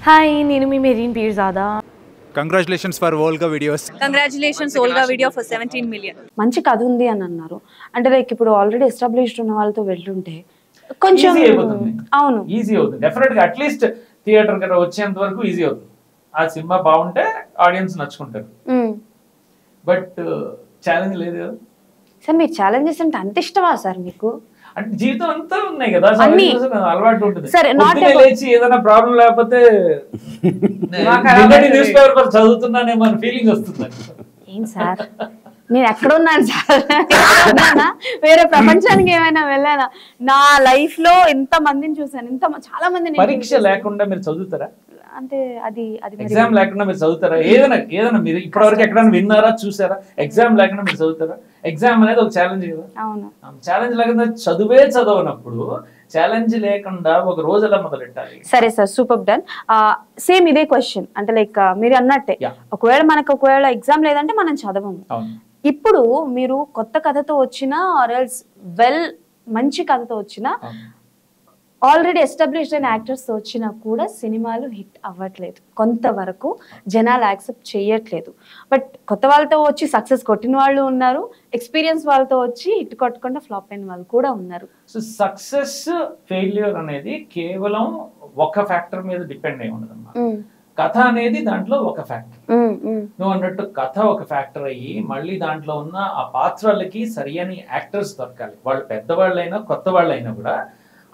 Hi, నేను మీ Mehreen Pirzada. Congratulations for Volga videos. Congratulations Volga video for 17 million. మంచి కథ ఉంది అని అన్నారు. అంటే లైక్ ఇప్పుడు ఆల్రెడీ ఎస్టాబ్లిష్డ్ ఉన్న వాళ్ళతో వెళ్తుంటే కొంచెం అవును ఈజీ అవుతుంది డెఫినెట్ గా. అట్లీస్ట్ థియేటర్ కదా వచ్చేంత వరకు ఈజీ అవుతుంది. ఆ సినిమా బాగుంటే ఆడియన్స్ నచ్చుకుంటారు. బట్ ఛాలెంజ్ లేదు కదా సార్. మీరు ఛాలెంజెస్ అంటే అంత ఇష్టమా సార్ మీకు? అంటే జీవితం అంతా ఉన్నాయి కదా, అలవాటు ఉంటుంది. లేచి ఏదైనా ప్రాబ్లం లేకపోతే న్యూస్ పేపర్ చదువుతున్నానేమో అని ఫీలింగ్ వస్తుంది. ఏం సార్ నేను ఎక్కడున్నాను సార్? వేరే ప్రపంచానికి ఏమైనా వెళ్ళానా? నా లైఫ్ లో ఎంత మందిని చూసాను, చాలా మందిని. పరీక్ష లేకుండా మీరు చదువుతారా? అంటే అది ఎగ్జామ్ లేకుండా మీరు చదువుతారా? ఏదైనా మీరు ఇప్పటివరకు ఎక్కడైనా విన్నారా, చూసారా? ఎగ్జామ్ లేకుండా మీరు చదువుతారా? ఎగ్జామ్ అనేది ఒక ఛాలెంజ్ కదా. అవును, ఛాలెంజ్ లేకుండా చదవనప్పుడు ఛాలెంజ్ లేకుండా ఒక రోజు ఎలా మొదలెట్టాలి? సరే సార్, సూపర్ డన్. సేమ్ ఇదే క్వశ్చన్. అంటే లైక్ మీరు అన్నట్టే, ఒకవేళ ఎగ్జామ్ లేదంటే మనం చదవము. ఇప్పుడు మీరు కొత్త కథతో వచ్చినా ఆర్ ఎల్స్ మంచి కథతో వచ్చినా, ఆల్రెడీ ఎస్టాబ్లిష్డ్ అయిన యాక్టర్స్ తో వచ్చినా కూడా సినిమాలు హిట్ అవ్వట్లేదు. కొంతవరకు జనాలు యాక్సెప్ట్ చేయట్లేదు. బట్ కొత్త వాళ్ళతో వచ్చి సక్సెస్ కొట్టిన వాళ్ళు ఉన్నారు, ఎక్స్పీరియన్స్ వాళ్ళతో వచ్చి హిట్ కొట్టకుండా ఫ్లాప్ అయిన వాళ్ళు కూడా ఉన్నారు. సో సక్సెస్ ఫెయిల్యూర్ అనేది కేవలం ఒక ఫ్యాక్టర్ మీద డిపెండ్ అయి ఉండదు అన్నమాట. కథ అనేది దాంట్లో ఒక ఫ్యాక్టర్. నువ్వు అన్నట్టు కథ ఒక ఫ్యాక్టర్ అయ్యి మళ్ళీ దాంట్లో ఉన్న ఆ పాత్రలకి సరియైన యాక్టర్స్ దొరకాలి. వాళ్ళు పెద్దవాళ్ళైనా కొత్త వాళ్ళైనా కూడా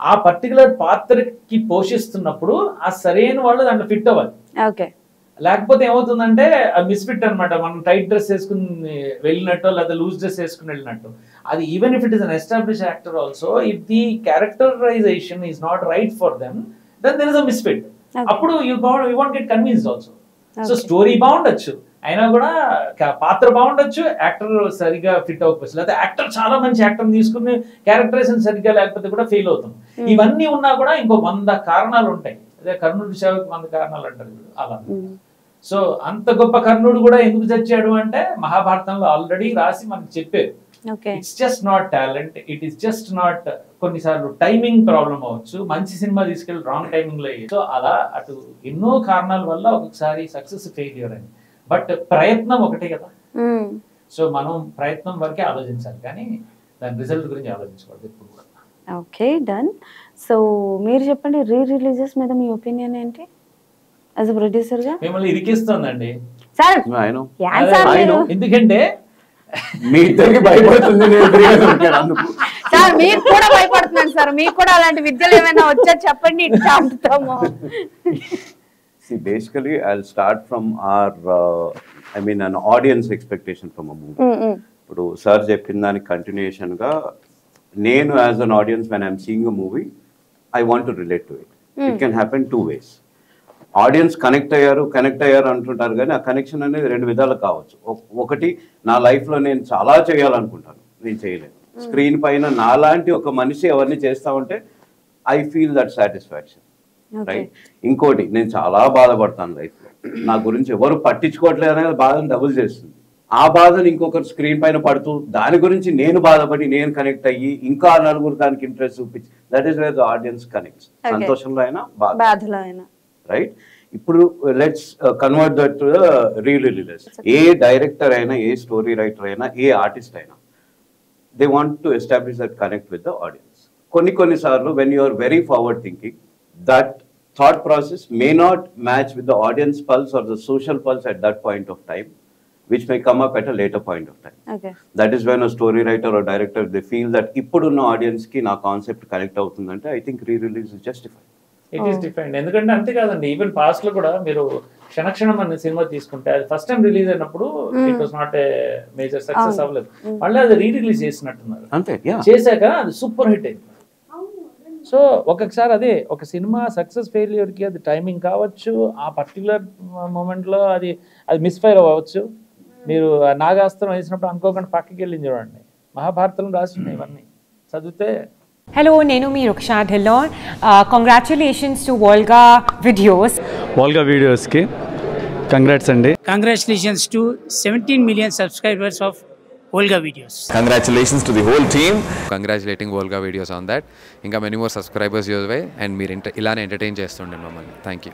ఆ పర్టికులర్ పాత్రకి పోషిస్తున్నప్పుడు ఆ సరైన వాళ్ళు దాంట్లో ఫిట్ అవ్వాలి. లేకపోతే ఏమవుతుందంటే మిస్ఫిట్ అనమాట. మనం టైట్ డ్రెస్ వేసుకుని వెళ్ళినట్టు లేదా లూజ్ డ్రెస్ వేసుకుని వెళ్ళినట్టు. అది even if it is an establish actor also, if the characterization is not right for them, then there is a misfit. అప్పుడు you want get convinced also. So story బాగుండొచ్చు, అయినా కూడా పాత్ర బాగుండొచ్చు, యాక్టర్ సరిగా fit అవ్వకపోవచ్చు. లేకపోతే యాక్టర్ చాలా మంచి యాక్టర్ తీసుకుని క్యారెక్టరైజేషన్ సరిగ్గా లేకపోతే కూడా ఫెయిల్ అవుతాం. ఇవన్నీ ఉన్నా కూడా ఇంకో 100 కారణాలు ఉంటాయి. అదే కర్ణుడి సేవకి 100 కారణాలు అంటారు అలా. సో అంత గొప్ప కర్ణుడు కూడా ఎందుకు చచ్చాడు అంటే మహాభారతంలో ఆల్రెడీ రాసి మనకు చెప్పారు. It's just not talent, it is just not. కొన్నిసార్లు టైమింగ్ ప్రాబ్లం అవ్వచ్చు, మంచి సినిమా తీసుకెళ్ళి రాంగ్ టైమింగ్ లో. సో అలా అటు ఎన్నో కారణాల వల్ల ఒక్కొక్కసారి సక్సెస్ ఫెయిల్యూర్ అని. బట్ ప్రయత్నం ఒకటే కదా. సో మనం ప్రయత్నం వరకే ఆలోచించాలి, కానీ దాని రిజల్ట్ గురించి ఆలోచించకూడదు ఎప్పుడు కూడా. Okay, done. సో మీరు చెప్పండి, రిలీజెస్ మీద మీ ఒపీనియన్ ఏంటి యాజ్ ఎ ప్రొడ్యూసర్ గా? మిమ్మల్ని ఇరికిస్తుందండి సార్. ఎందుకంటే మీ ఇద్దరికి భయపడుతుంది. సార్ మీరు కూడా భయపడుతున్నాను సార్. మీకు కూడా అలాంటి విద్యలు ఏమైనా వచ్చా చెప్పండి, ఇట్లా అమ్ముతాము. See, basically, I'll start from an audience expectation from a movie. ఇప్పుడు సార్ చెప్పిన దానికి కంటిన్యూషన్ గా నేను as an audience when I'm seeing a movie, I want to relate to it. It can happen 2 ways. Audience connect అయ్యారు అంటుంటారు, కానీ ఆ connection అనేది 2 విధాలు కావచ్చు. ఒకటి, నా లైఫ్లో నేను చాలా చేయాలనుకుంటాను, నేను చేయలేను. స్క్రీన్ పైన నాలాంటి ఒక మనిషి ఎవరిని చేస్తా ఉంటే I feel that satisfaction, right? ఇంకోటి, నేను చాలా బాధపడతాను లైఫ్లో, నా గురించి ఎవరు పట్టించుకోవట్లేదు అనేది బాధను డబుల్ చేస్తుంది. ఆ బాధను ఇంకొకరు స్క్రీన్ పైన పడుతూ దాని గురించి నేను బాధపడి నేను కనెక్ట్ అయ్యి ఇంకా నలుగురు దానికి ఇంట్రెస్ట్ చూపించి, that is where the audience connects. సంతోషంలో అయినా బాధలో అయినా, రైట్? ఇప్పుడు let's convert that to the release. ఏ డైరెక్టర్ అయినా, ఏ స్టోరీ రైటర్ అయినా, ఏ ఆర్టిస్ట్ అయినా, they want to establish that connect with the audience. కొన్నిసార్లు when you are very forward thinking, that thought process may not match with the audience pulse or the social pulse at that point of time, which may come up at a later point of time. That is when a story writer or director, they feel that ippudunna audience ki na concept connect avutundante, I think re-release is justified. It is defined. ఎందుకంటే అంతే కాదండి, even past లో కూడా మీరు క్షణక్షణం అనే cinema తీసుకుంటే అది first time release అయినప్పుడు it was not a major success అవ్వలేదు. మళ్ళీ అది రీ-రిలీజ్ చేసినట్టున్నారు. అంతే, చేశాక అది సూపర్ హిట్ అయింది. సో ఒక్కొక్కసారి అదే ఒక సినిమా సక్సెస్ ఫెయిల్యూర్కి అది టైమింగ్ కావచ్చు, ఆ పర్టికులర్ మూమెంట్లో అది మిస్ఫైర్ అవ్వచ్చు. మీరు నాగాస్త్రం వేసినప్పుడు అనుకోకుండా పక్కకి వెళ్ళి చూడండి, మహాభారతంలో రాసినాయి ఇవన్నీ చదివితే. హలో, నేను మీ రుక్షా ఢిల్లోన్. కంగ్రాచులేషన్స్ టు వోల్గా వీడియోస్కి కంగ్రాట్స్ అండి. Congratulations to 17 million subscribers of Volga Videos. Congratulations to the whole team. Congratulating Volga Videos on that. Inga many more subscribers your way and meer ilane entertain chestunde mammalni. Thank you.